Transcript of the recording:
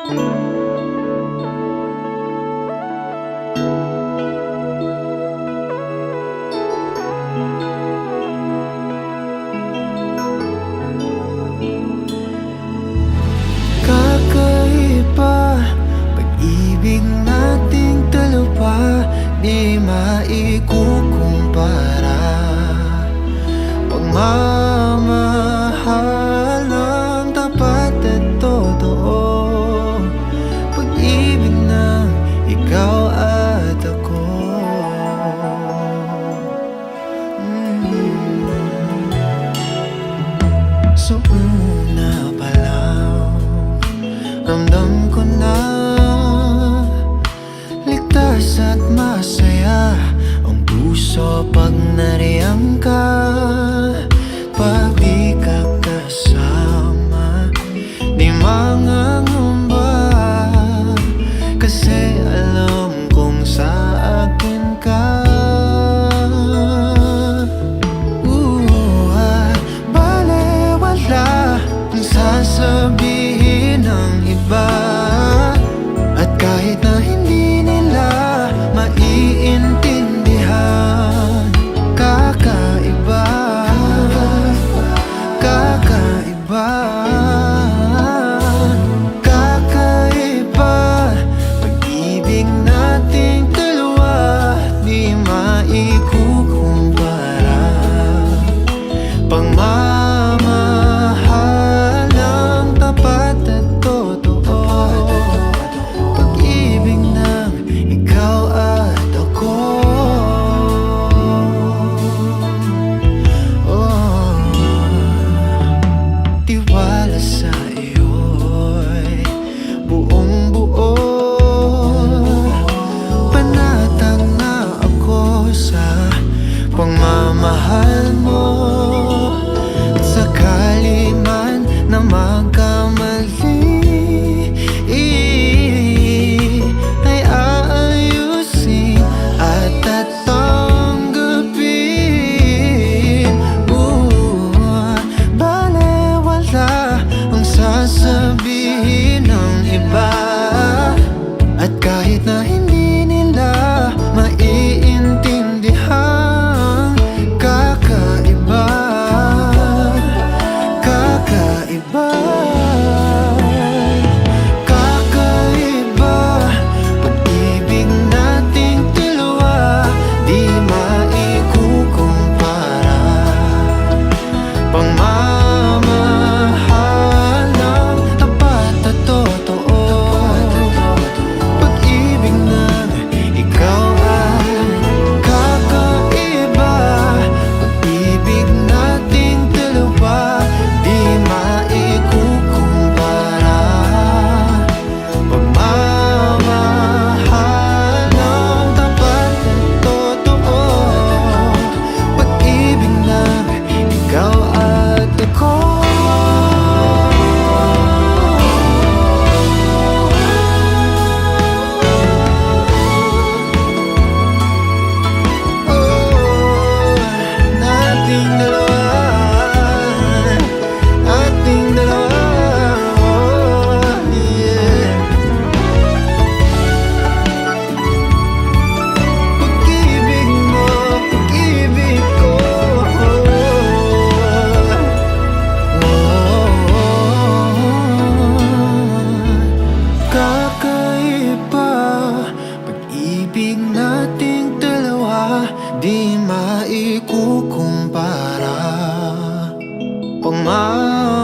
Kakaiba, pag-ibig nating dalawa, di maikukumpara. Pagmamahal ng tapat at totoo, pag-ibig ng ikaw at ako. So una pa lang, ramdam ko na ligtas at masaya ang puso pag nariyang ka. Pag di ka kasama, di mangangamba, kasi alam kong sa akin ka. Balewala ang sasabihin ng iba, at kahit na hindi nila maiintindihan, kakaiba, kakaiba, kakaiba. Pag-ibig nating dalawa, di maikukumpara. Pagmamahal ng tapat at totoo, pag-ibig ng ikaw at ako. Tiwala sa iyo'y buong buo, panatag na ako sa pagmamahal mo. At sakali man na magkamali, ay aayusin at tatanggapin. Balewala ang sasabihin ng iba, at kahit na hindi nila maiintindihan, kakaiba, kakaiba, kakaiba. Pag-ibig nating dalawa, di maikukumpara. Pagmamahal ng tapat at totoo, pag-ibig ng ikaw at kakaiba. Pag-ibig nating dalawa, di maikukumpara. Pagmamahal ng tapat at totoo, pag-ibig ng ikaw at ako. Nating dalawa, ating dalawa, yeah. Pag-ibig mo, pag-ibig ko, kakaiba. Pag-ibig nating dalawa, di maikukumpara. Pagmamahal